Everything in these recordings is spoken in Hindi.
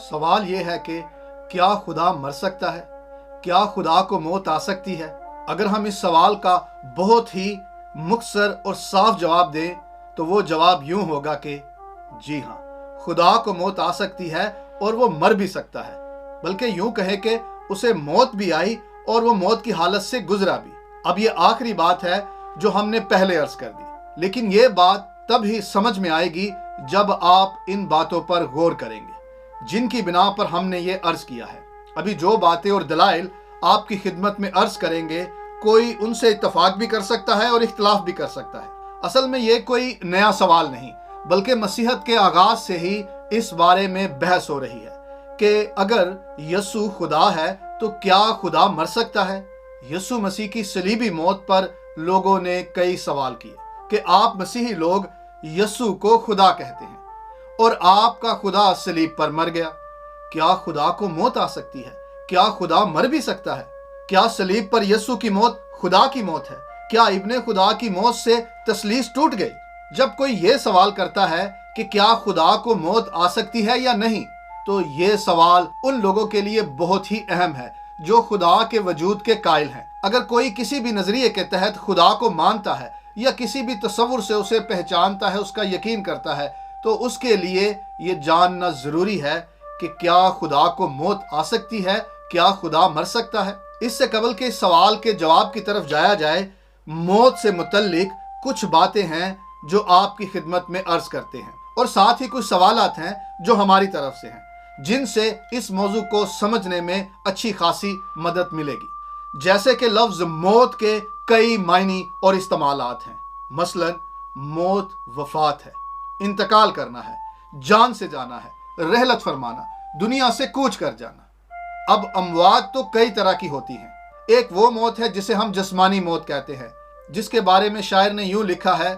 सवाल ये है कि क्या खुदा मर सकता है? क्या खुदा को मौत आ सकती है? अगर हम इस सवाल का बहुत ही मुख्तसर और साफ जवाब दें तो वो जवाब यूं होगा कि जी हाँ, खुदा को मौत आ सकती है और वो मर भी सकता है। बल्कि यूं कहे कि उसे मौत भी आई और वो मौत की हालत से गुजरा भी। अब ये आखिरी बात है जो हमने पहले अर्ज कर दी, लेकिन ये बात तब ही समझ में आएगी जब आप इन बातों पर गौर करेंगे जिनकी बिना पर हमने ये अर्ज किया है। अभी जो बातें और दलाइल आपकी खिदमत में अर्ज करेंगे, कोई उनसे इत्तफाक भी कर सकता है और इख्तिलाफ भी कर सकता है। असल में ये कोई नया सवाल नहीं, बल्कि मसीहत के आगाज से ही इस बारे में बहस हो रही है कि अगर यसु खुदा है तो क्या खुदा मर सकता है। यसु मसीह की सलीबी मौत पर लोगों ने कई सवाल किए कि आप मसीही लोग यसु को खुदा कहते हैं और आपका खुदा सलीब पर मर गया। क्या खुदा को मौत आ सकती है? क्या खुदा मर भी सकता है? क्या सलीब पर यसु की मौत खुदा की मौत है? क्या इब्ने खुदा की मौत से तसलीस टूट गई? जब कोई ये सवाल करता है कि क्या खुदा को मौत आ सकती है या नहीं, तो ये सवाल उन लोगों के लिए बहुत ही अहम है जो खुदा के वजूद के कायल हैं। अगर कोई किसी भी नजरिए के तहत खुदा को मानता है या किसी भी तसव्वुर से उसे पहचानता है, उसका यकीन करता है, तो उसके लिए ये जानना जरूरी है कि क्या खुदा को मौत आ सकती है, क्या खुदा मर सकता है। इससे कबल के इस सवाल के जवाब की तरफ जाया जाए, मौत से मुतल्लिक कुछ बातें हैं जो आपकी खिदमत में अर्ज करते हैं और साथ ही कुछ सवालात हैं जो हमारी तरफ से हैं जिनसे इस मौजू को समझने में अच्छी खासी मदद मिलेगी। जैसे कि लफ्ज मौत के कई मायनी और इस्तेमालात हैं। मसलन मौत वफात है, इंतकाल करना है, जान से जाना है, रहलत फरमाना, दुनिया से कूच कर जाना। अब अमवात तो कई तरह की होती हैं। एक वो मौत है जिसे हम जिस्मानी मौत कहते हैं, जिसके बारे में शायर ने यूं लिखा है,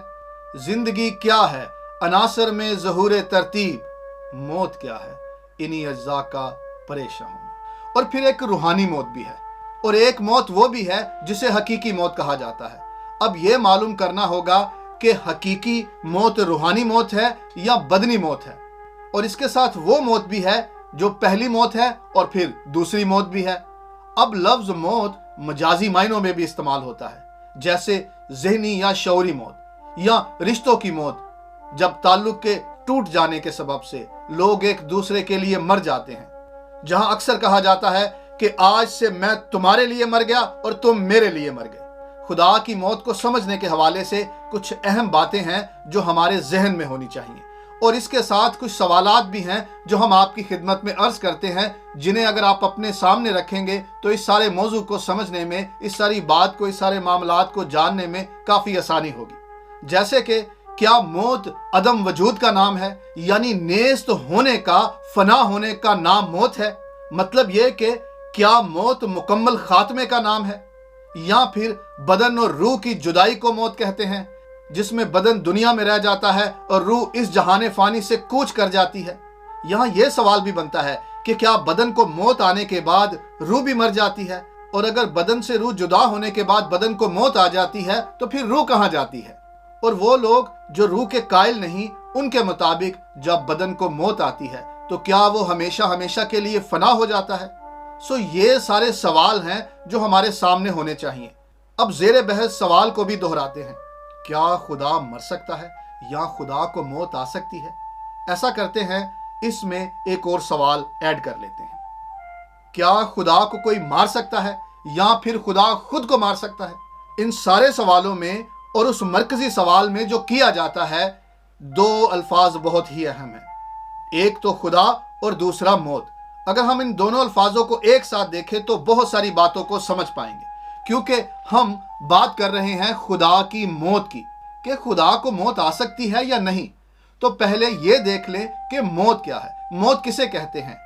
जिंदगी क्या है अनासर में ज़हूर तरतीब, मौत क्या है इन्हीं अज्जा का परेशान होना। और फिर एक रूहानी मौत भी है और एक मौत वो भी है जिसे हकीकी मौत कहा जाता है। अब यह मालूम करना होगा कि हकीकी मौत रूहानी मौत है या बदनी मौत है, और इसके साथ वो मौत भी है जो पहली मौत है और फिर दूसरी मौत भी है। अब लफ्ज मौत मजाजी मायनों में भी इस्तेमाल होता है, जैसे ज़हनी या शऊरी मौत या रिश्तों की मौत, जब ताल्लुक के टूट जाने के सबब से लोग एक दूसरे के लिए मर जाते हैं। जहां अक्सर कहा जाता है कि आज से मैं तुम्हारे लिए मर गया और तुम मेरे लिए मर गए। खुदा की मौत को समझने के हवाले से कुछ अहम बातें हैं जो हमारे जहन में होनी चाहिए, और इसके साथ कुछ सवालात भी हैं जो हम आपकी खिदमत में अर्ज करते हैं, जिन्हें अगर आप अपने सामने रखेंगे तो इस सारे मौजू को समझने में, इस सारी बात को, इस सारे मामलात को जानने में काफ़ी आसानी होगी। जैसे कि क्या मौत अदम वजूद का नाम है, यानी नेस्त होने का, फना होने का नाम मौत है? मतलब यह कि क्या मौत मुकम्मल खात्मे का नाम है, या फिर बदन और रूह की जुदाई को मौत कहते हैं, जिसमें बदन दुनिया में रह जाता है और रूह इस जहाने फानी से कूच कर जाती है। यहाँ यह सवाल भी बनता है कि क्या बदन को मौत आने के बाद रूह भी मर जाती है, और अगर बदन से रूह जुदा होने के बाद बदन को मौत आ जाती है तो फिर रूह कहाँ जाती है? और वो लोग जो रूह के कायल नहीं, उनके मुताबिक जब बदन को मौत आती है तो क्या वो हमेशा हमेशा के लिए फना हो जाता है? सो ये सारे सवाल हैं जो हमारे सामने होने चाहिए। अब जेर बहस सवाल को भी दोहराते हैं, क्या खुदा मर सकता है या खुदा को मौत आ सकती है? ऐसा करते हैं, इसमें एक और सवाल ऐड कर लेते हैं, क्या खुदा को कोई मार सकता है या फिर खुदा खुद को मार सकता है? इन सारे सवालों में और उस मरकजी सवाल में जो किया जाता है, दो अल्फाज बहुत ही अहम हैं, एक तो खुदा और दूसरा मौत। अगर हम इन दोनों अल्फाजों को एक साथ देखें तो बहुत सारी बातों को समझ पाएंगे, क्योंकि हम बात कर रहे हैं खुदा की मौत की, कि खुदा को मौत आ सकती है या नहीं। तो पहले यह देख लें कि मौत क्या है, मौत किसे कहते हैं।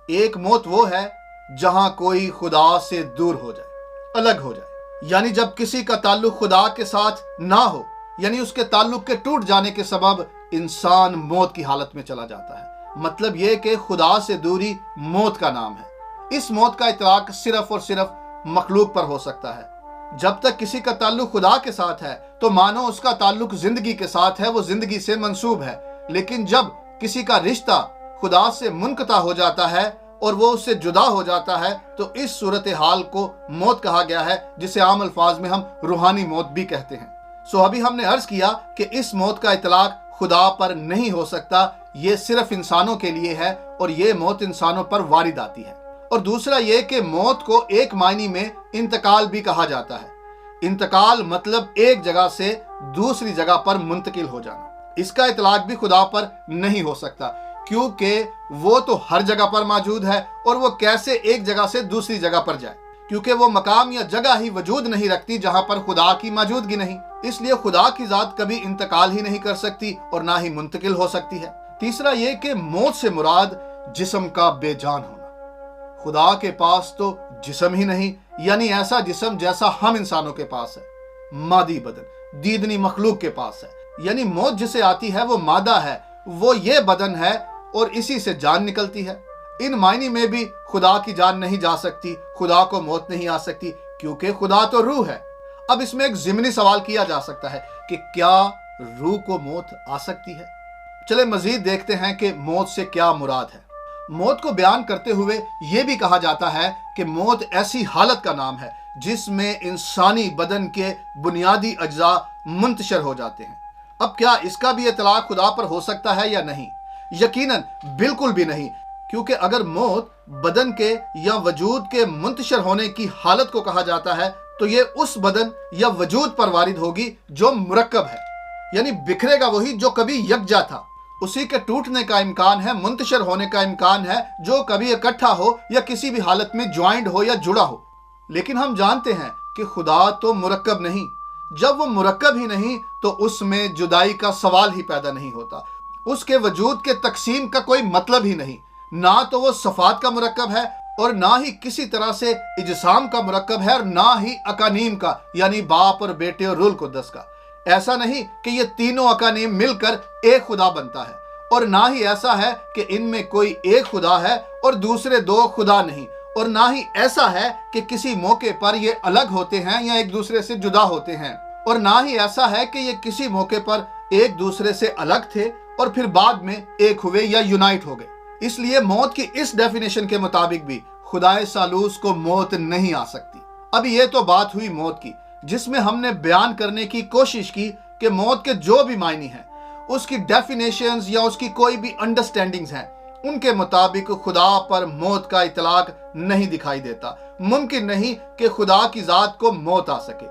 एक मौत वो है जहां कोई खुदा से दूर हो जाए, अलग हो जाए, यानी जब किसी का ताल्लुक खुदा के साथ ना हो, यानी उसके ताल्लुक के टूट जाने के सबब इंसान मौत की हालत में चला जाता है। मतलब यह कि खुदा से दूरी मौत का नाम है। इस मौत का इतलाक सिर्फ और सिर्फ मखलूक पर हो सकता है। जब तक किसी का ताल्लुक खुदा के साथ है तो मानो उसका ताल्लुक जिंदगी के साथ है, वो जिंदगी से मंसूब है। लेकिन जब किसी का रिश्ता खुदा से मुनक़ता हो जाता है और वो उससे जुदा हो जाता है, तो इस सूरत हाल को मौत कहा गया है, जिसे आम अल्फाज में हम रूहानी मौत भी कहते हैं। सो अभी हमने अर्ज किया कि इस मौत का इतलाक खुदा पर नहीं हो सकता, ये सिर्फ इंसानों के लिए है और ये मौत इंसानों पर वारिद आती है। और दूसरा ये कि मौत को एक मायने में इंतकाल भी कहा जाता है। इंतकाल मतलब एक जगह से दूसरी जगह पर मुंतकिल हो जाना। इसका इतलाक भी खुदा पर नहीं हो सकता, क्योंकि वो तो हर जगह पर मौजूद है और वो कैसे एक जगह से दूसरी जगह पर जाए, क्योंकि वो मकाम या जगह ही वजूद नहीं रखती जहां पर खुदा की मौजूदगी नहीं। इसलिए खुदा की जात कभी इंतकाल ही नहीं कर सकती और ना ही मुंतकिल हो सकती है। तीसरा ये कि मौत से मुराद जिस्म का बेजान होना। खुदा के पास तो जिस्म ही नहीं, यानी ऐसा जिस्म जैसा हम इंसानों के पास है, मादी बदन दीदनी मखलूक के पास है। यानी मौत जिसे आती है वो मादा है, वो ये बदन है और इसी से जान निकलती है। इन मायने में भी खुदा की जान नहीं जा सकती, खुदा को मौत नहीं आ सकती, क्योंकि खुदा तो रूह है। अब इसमें एक ज़िमनी सवाल किया जा सकता है कि क्या रूह को मौत आ सकती है? चले मजीद देखते हैं कि मौत से क्या मुराद है। मौत को बयान करते हुए यह भी कहा जाता है कि मौत ऐसी हालत का नाम है जिसमें इंसानी बदन के बुनियादी अज्जा मुंतशर हो जाते हैं। अब क्या इसका भी इतलाक खुदा पर हो सकता है या नहीं? यकीनन बिल्कुल भी नहीं, क्योंकि अगर मौत बदन के या वजूद के मुंतशर होने की हालत को कहा जाता है तो ये उस बदन या वजूद पर वारिद होगी जो मुरक्कब है, यानी बिखरेगा वही जो कभी यकजा था। उसी के टूटने का इम्कान है, मुंतशर होने का इम्कान है जो कभी इकट्ठा हो या किसी भी हालत में ज्वाइंट हो या जुड़ा हो। लेकिन हम जानते हैं कि खुदा तो मुरक्कब नहीं। जब वो मुरक्कब ही नहीं तो उसमें जुदाई का सवाल ही पैदा नहीं होता। उसके वजूद के तकसीम का कोई मतलब ही नहीं। ना तो वो सफात का मुरक्कब है और ना ही किसी तरह से इजसाम का मुरक्कब है और ना ही अकानीम का, यानी बाप और बेटे और रूल कुद्दस का। ऐसा नहीं कि ये तीनों अकानीम मिलकर एक खुदा बनता है, और ना ही ऐसा है कि इनमें कोई एक खुदा है और दूसरे दो खुदा नहीं, और ना ही ऐसा है कि किसी मौके पर ये अलग होते हैं या एक दूसरे से जुदा होते हैं, और ना ही ऐसा है कि ये किसी मौके पर एक दूसरे से अलग थे और फिर बाद में एक हुए या यूनाइट हो गए। इसलिए मौत की इस डेफिनेशन के मुताबिक भी खुदाए सालूस को मौत नहीं आ सकती। अब ये तो बात हुई मौत की, जिसमें हमने बयान करने की कोशिश की कि मौत के जो भी मायने हैं, उसकी डेफिनेशंस या उसकी कोई भी अंडरस्टैंडिंग्स हैं, उनके मुताबिक खुदा पर मौत का इतलाक नहीं दिखाई देता। मुमकिन नहीं कि खुदा की जात को मौत आ सके।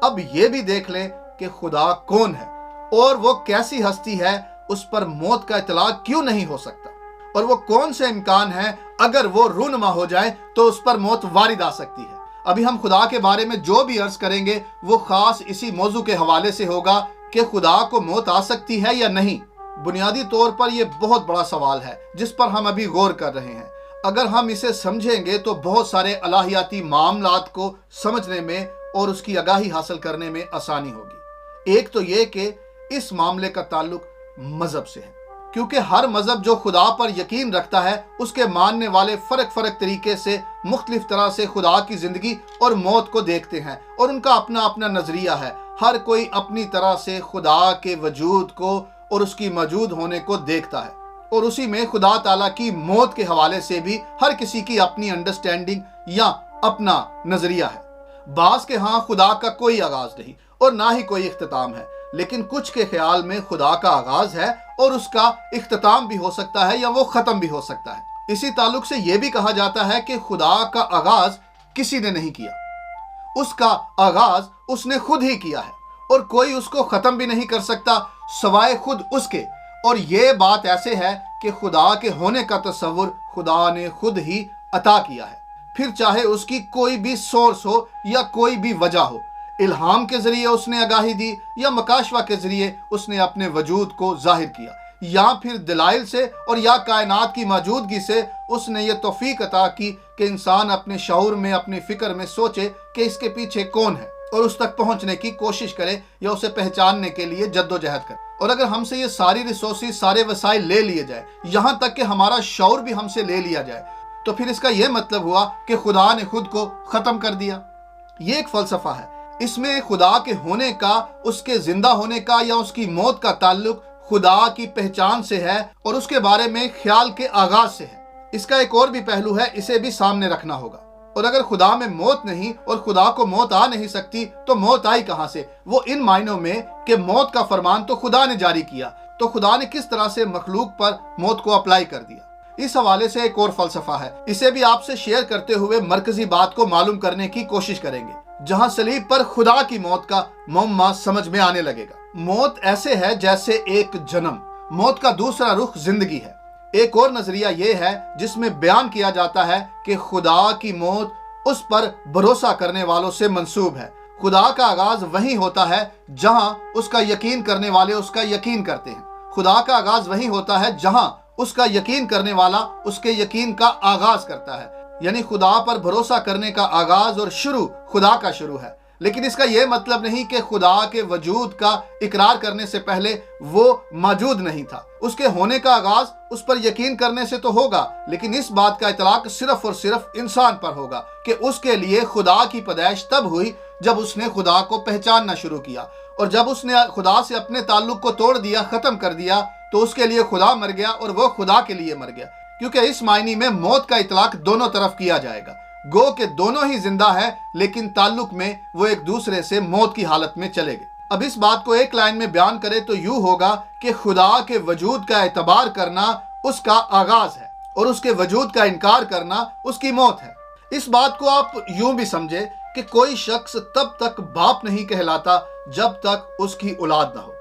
अब ये भी देख लें कि खुदा कौन है और वो कैसी हस्ती है, उस पर मौत का इतलाक क्यों नहीं हो सकता, और वो कौन से इम्कान है अगर वो रूनमा हो जाए तो उस पर मौत वारिद आ सकती है। अभी हम खुदा के बारे में जो भी अर्ज करेंगे वो खास इसी मौजू के हवाले से होगा कि खुदा को मौत आ सकती है या नहीं। बुनियादी तौर पर यह बहुत बड़ा सवाल है जिस पर हम अभी गौर कर रहे हैं। अगर हम इसे समझेंगे तो बहुत सारे अलाहियाती मामलात को समझने में और उसकी आगाही हासिल करने में आसानी होगी। एक तो यह कि इस मामले का ताल्लुक मजहब से है, क्योंकि हर मजहब जो खुदा पर यकीन रखता है उसके मानने वाले फर्क फर्क तरीके से मुख्तलिफ तरह से खुदा की जिंदगी और मौत को देखते हैं और उनका अपना अपना नजरिया है। हर कोई अपनी तरह से खुदा के वजूद को और उसकी मौजूद होने को देखता है, और उसी में खुदा ताला की मौत के हवाले से भी हर किसी की अपनी अंडरस्टैंडिंग या अपना नजरिया है। बास के यहाँ खुदा का कोई आगाज नहीं और ना ही कोई इख्तिताम है, लेकिन कुछ के ख्याल में खुदा का आगाज है और उसका इख्तिताम भी हो सकता है या वो खत्म भी हो सकता है। इसी ताल्लुक से यह भी कहा जाता है कि खुदा का आगाज किसी ने नहीं किया, उसका आगाज उसने खुद ही किया है और कोई उसको खत्म भी नहीं कर सकता सवाए खुद उसके। और ये बात ऐसे है कि खुदा के होने का तस्वुर खुदा ने खुद ही अता किया है, फिर चाहे उसकी कोई भी सोर्स हो या कोई भी वजह हो। इल्हाम के जरिए उसने आगाही दी या मकाशवा के जरिए उसने अपने वजूद को जाहिर किया, या फिर दलाइल से और या कायनात की मौजूदगी से उसने ये तौफीक अता की कि इंसान अपने शऊर में अपनी फिक्र में सोचे कि इसके पीछे कौन है और उस तक पहुंचने की कोशिश करे या उसे पहचानने के लिए जद्दोजहद करे। और अगर हमसे ये सारी रिसोर्सेज, सारे वसाइल ले लिए जाए, यहाँ तक कि हमारा शऊर भी हमसे ले लिया जाए, तो फिर इसका यह मतलब हुआ कि खुदा ने खुद को खत्म कर दिया। ये एक फलसफा है। इसमें खुदा के होने का, उसके जिंदा होने का या उसकी मौत का ताल्लुक खुदा की पहचान से है और उसके बारे में ख्याल के आगाज से है। इसका एक और भी पहलू है, इसे भी सामने रखना होगा। और अगर खुदा में मौत नहीं और खुदा को मौत आ नहीं सकती तो मौत आई कहां से? वो इन मायनों में कि मौत का फरमान तो खुदा ने जारी किया, तो खुदा ने किस तरह से मखलूक पर मौत को अप्लाई कर दिया। इस हवाले से एक और फलसफा है, इसे भी आपसे शेयर करते हुए मरकजी बात को मालूम करने की कोशिश करेंगे, जहां सलीब पर खुदा की मौत का मुअम्मा समझ में आने लगेगा। मौत ऐसे है जैसे एक जन्म, मौत का दूसरा रुख जिंदगी है। एक और नजरिया यह है जिसमें बयान किया जाता है कि खुदा की मौत उस पर भरोसा करने वालों से मंसूब है। खुदा का आगाज वहीं होता है जहां उसका यकीन करने वाले उसका यकीन करते हैं। खुदा का आगाज वहीं होता है जहां उसका यकीन करने वाला उसके यकीन का आगाज करता है। यानी खुदा पर भरोसा करने का आगाज और शुरू खुदा का शुरू है। लेकिन इसका यह मतलब नहीं कि खुदा के वजूद का इकरार करने से पहले वो मौजूद नहीं था। उसके होने का आगाज उस पर यकीन करने से तो होगा, लेकिन इस बात का इतलाक सिर्फ और सिर्फ इंसान पर होगा कि उसके लिए खुदा की पैदाइश तब हुई जब उसने खुदा को पहचानना शुरू किया। और जब उसने खुदा से अपने ताल्लुक को तोड़ दिया, खत्म कर दिया, तो उसके लिए खुदा मर गया और वो खुदा के लिए मर गया। क्योंकि इस मायने में मौत का इतलाक दोनों तरफ किया जाएगा। गो के दोनों ही जिंदा है, लेकिन ताल्लुक में वो एक दूसरे से मौत की हालत में चले गए। अब इस बात को एक लाइन में बयान करें तो यूं होगा कि खुदा के वजूद का एतबार करना उसका आगाज है और उसके वजूद का इनकार करना उसकी मौत है। इस बात को आप यूं भी समझे कि कोई शख्स तब तक बाप नहीं कहलाता जब तक उसकी औलाद ना हो,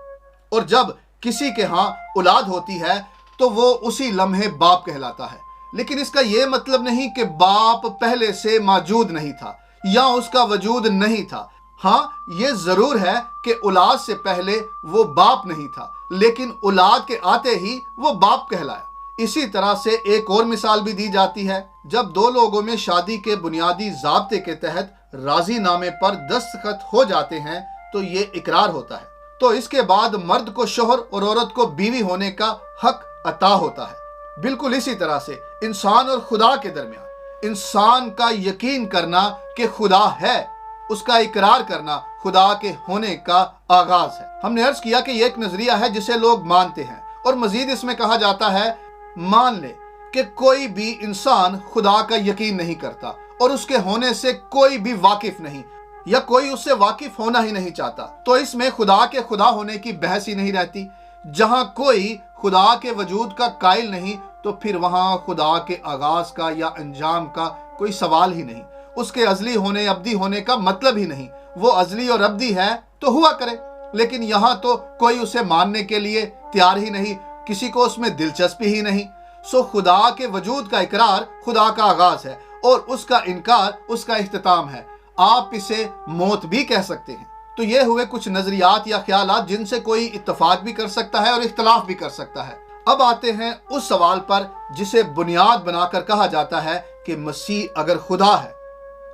और जब किसी के यहाँ औलाद होती है तो वो उसी लम्हे बाप कहलाता है। लेकिन इसका यह मतलब नहीं कि बाप पहले से मौजूद नहीं था या उसका वजूद नहीं था। हाँ, ये जरूर है कि औलाद से पहले वो बाप नहीं था, लेकिन औलाद के आते ही वो बाप कहलाया। इसी तरह से एक और मिसाल भी दी जाती है, जब दो लोगों में शादी के बुनियादी ज़ाब्ते के तहत राजी नामे पर दस्तखत हो जाते हैं तो ये इकरार होता है। तो इसके बाद मर्द को शोहर और औरत को बीवी होने का हक अता होता है। बिल्कुल इसी तरह से इंसान और खुदा के दरमियान इंसान का यकीन करना कि खुदा है, उसका इकरार करना खुदा के होने का आगाज है। हमने अर्ज किया कि यह एक नजरिया है जिसे लोग मानते हैं, और मजीद इसमें कहा जाता है, मान ले कि कोई भी इंसान खुदा का यकीन नहीं करता और उसके होने से कोई भी वाकिफ नहीं, या कोई उससे वाकिफ होना ही नहीं चाहता, तो इसमें खुदा के खुदा होने की बहस ही नहीं रहती। जहां कोई खुदा के वजूद का कायल नहीं तो फिर वहां खुदा के आगाज का या अंजाम का कोई सवाल ही नहीं। उसके अजली होने अब्दी होने का मतलब ही नहीं। वो अजली और अब्दी है तो हुआ करे, लेकिन यहाँ तो कोई उसे मानने के लिए तैयार ही नहीं, किसी को उसमें दिलचस्पी ही नहीं। सो खुदा के वजूद का इकरार खुदा का आगाज है और उसका इनकार उसका इख्तिताम है। आप इसे मौत भी कह सकते हैं। तो ये हुए कुछ नजरियात या ख्यालात जिनसे कोई इत्तफाक भी कर सकता है और इख्तलाफ भी कर सकता है। अब आते हैं उस सवाल पर जिसे बुनियाद बनाकर कहा जाता है कि मसीह अगर खुदा है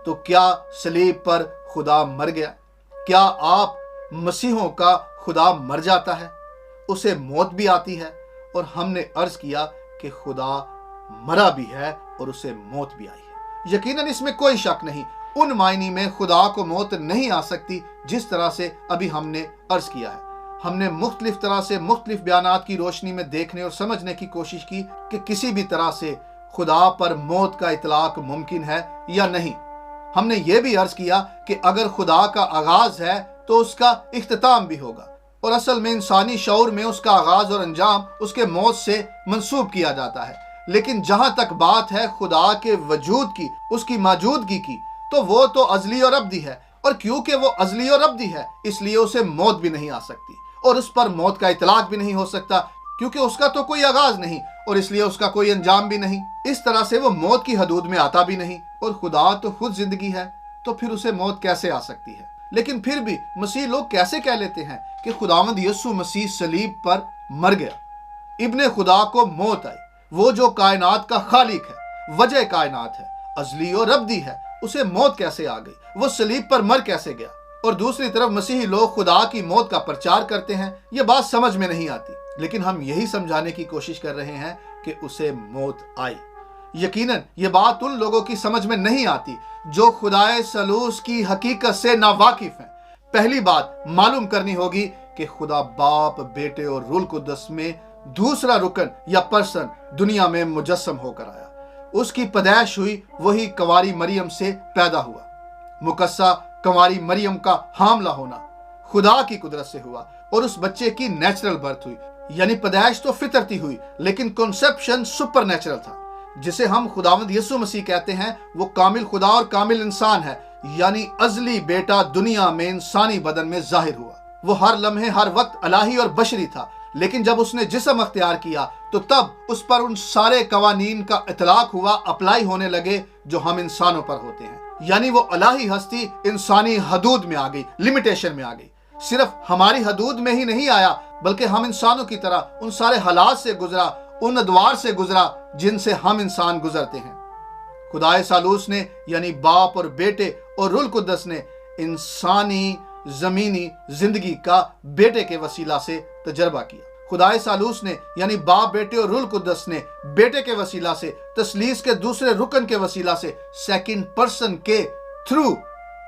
तो क्या सलीब पर खुदा मर गया? क्या आप मसीहों का खुदा मर जाता है, उसे मौत भी आती है? और हमने अर्ज किया कि खुदा मरा भी है और उसे मौत भी आई है। यकीनन इसमें कोई शक नहीं, उन मायने में खुदा को मौत नहीं आ सकती जिस तरह से अभी हमने अर्ज किया है। हमने मुख्तलिफ तरह से मुख्तलिफ बयानात की रोशनी में देखने और समझने की कोशिश की कि किसी भी तरह से खुदा पर मौत का इतलाक मुमकिन है या नहीं। हमने ये भी अर्ज किया कि अगर खुदा का आगाज है तो उसका इख्तिताम भी होगा, और असल में इंसानी शऊर में उसका आगाज और अंजाम उसके मौत से मंसूब किया जाता है। लेकिन जहां तक बात है खुदा के वजूद की, उसकी मौजूदगी की, तो वो तो अजली और अब्दी है, और क्योंकि वो अजली और अब्दी है इसलिए उसे मौत भी नहीं आ सकती और उस पर मौत का इतलाक भी नहीं हो सकता, क्योंकि उसका तो कोई आगाज नहीं और इसलिए उसका कोई अंजाम भी नहीं। इस तरह से वो मौत की हदूद में आता भी नहीं, और खुदा तो खुद जिंदगी है, तो फिर उसे मौत कैसे आ सकती है? लेकिन फिर भी मसीह लोग कैसे कह लेते हैं कि खुदावंद यीशु मसीह सलीब पर मर गया, इब्ने खुदा को मौत आई? वो जो कायनात का खालिक है, वजह कायनात है, अजली और अब्दी है, उसे मौत कैसे आ गई? वो सलीब पर मर कैसे गया? और दूसरी तरफ मसीही लोग खुदा की मौत का प्रचार करते हैं। ये बात समझ में नहीं आती, लेकिन हम यही समझाने की कोशिश कर रहे हैं कि उसे मौत आई। यकीनन ये बात उन लोगों की समझ में नहीं आती जो खुदाए सलूस की हकीकत से नावाकिफ हैं। पहली बात मालूम करनी होगी कि खुदा बाप, बेटे और रूह कुद्दस में दूसरा रुकन या पर्सन दुनिया में मुजस्सम होकर आया। उसकी पैदाइश हुई, वही कंवारी मरियम से पैदा हुआ। मुकस्सा कंवारी मरियम का हामला होना खुदा की कुदरत से हुआ और उस बच्चे की नेचुरल बर्थ हुई, यानी पैदाइश तो फितरती हुई, लेकिन कॉन्सेप्शन सुपर नेचुरल था। जिसे हम खुदावंद यीशु मसीह कहते हैं, वो कामिल खुदा और कामिल इंसान है, यानी अजली बेटा दुनिया में इंसानी बदन में जाहिर हुआ। वो हर लम्हे हर वक्त इलाही और बशरी था, लेकिन जब उसने जिस्म अख्तियार किया तो तब उस पर उन सारे कवानीन का इतलाक हुआ, अप्लाई होने लगे जो हम इंसानों पर होते हैं। यानी वो इलाही हस्ती इंसानी हदूद में आ गई, लिमिटेशन में आ गई। सिर्फ हमारी हदूद में ही नहीं आया, बल्कि हम इंसानों की तरह उन सारे हालात से गुजरा, उन अदवार से गुजरा जिनसे हम इंसान गुजरते हैं। खुदाए सालूस ने यानी बाप और बेटे और रूह कुद्दस ने इंसानी जमीनी जिंदगी का बेटे के वसीला से तजर्बा किया। खुदाए सालूस ने यानी बाप, बेटे और रूह कुद्दस ने बेटे के वसीला से, तस्लीस के दूसरे रुकन के वसीला से, सेकंड पर्सन के थ्रू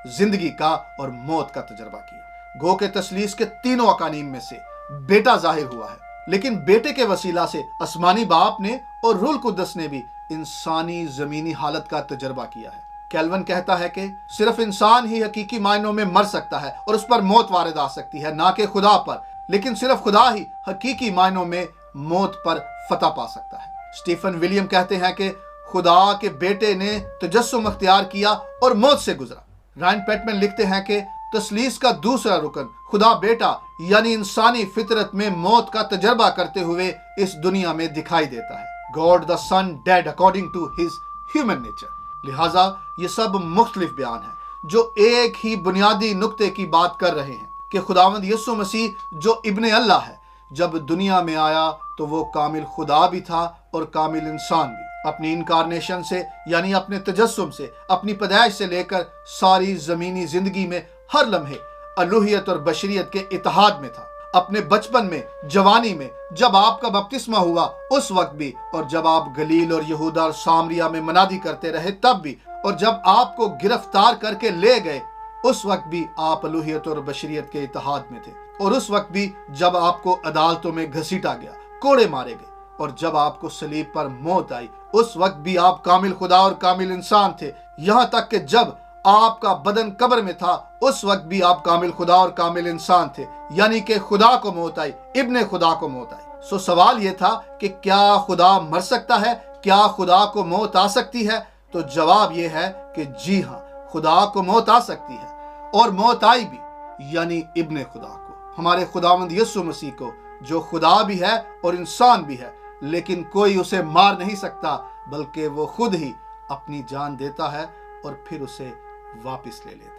जिंदगी का और मौत का तजर्बा किया। गो के तस्लीस के तीनों अकानीम में से बेटा जाहिर हुआ है, लेकिन बेटे के वसीला से आसमानी बाप ने और रूह कुद्दस ने भी इंसानी जमीनी हालत का तजर्बा किया है। कैल्विन कहता है कि सिर्फ इंसान ही हकीकी मायनों में मर सकता है और उस पर मौत वारिद आ सकती है, ना कि खुदा पर, लेकिन सिर्फ खुदा ही हकीकी मायनों में मौत पर फतह पा सकता है। स्टीफन विलियम कहते हैं कि खुदा के बेटे ने तजस्सुम अख्तियार किया और मौत से गुजरा। रायन पेटमैन लिखते हैं कि तस्लीस का दूसरा रुकन खुदा बेटा यानी इंसानी फितरत में मौत का तजर्बा करते हुए इस दुनिया में दिखाई देता है। God the son dead according to his human nature. लिहाजा ये सब मुख्तलिफ बयान है जो एक ही बुनियादी नुक्ते की बात कर रहे हैं कि खुदावंद यीशु मसीह जो इब्ने अल्लाह है, जब दुनिया में आया तो वो कामिल खुदा भी था और कामिल इंसान भी। अपनी इनकारनेशन से यानी अपने तजस्सुम से, अपनी पैदाइश से लेकर सारी जमीनी जिंदगी में हर लम्हे अलूहियत और बशरियत के इत्तेहाद में था। अपने बचपन में, जवानी में, जब आपका बपतिस्मा हुआ उस वक्त भी, और जब आप गलील और यहूदा और सामरिया में मनादी करते रहे तब भी, और जब आपको गिरफ्तार करके ले गए उस वक्त भी आप अलूहियत और बशरियत के इत्तेहाद में थे। और उस वक्त भी जब आपको अदालतों में घसीटा गया, कोड़े मारे गए, और जब आपको सलीब पर मौत आई उस वक्त भी आप कामिल खुदा और कामिल इंसान थे। यहाँ तक कि जब आपका बदन कब्र में था उस वक्त भी आप कामिल खुदा और कामिल इंसान थे, यानी कि खुदा को मौत आई, इब्ने खुदा को मौत आई। सो सवाल यह था कि क्या खुदा मर सकता है, क्या खुदा को मौत आ सकती है? तो जवाब यह है कि जी हाँ, खुदा को मौत आ सकती है और मौत आई भी, यानी इब्ने खुदा को, हमारे खुदावंद यीशु मसीह को, जो खुदा भी है और इंसान भी है, लेकिन कोई उसे मार नहीं सकता, बल्कि वो खुद ही अपनी जान देता है और फिर उसे वापस ले लेता है।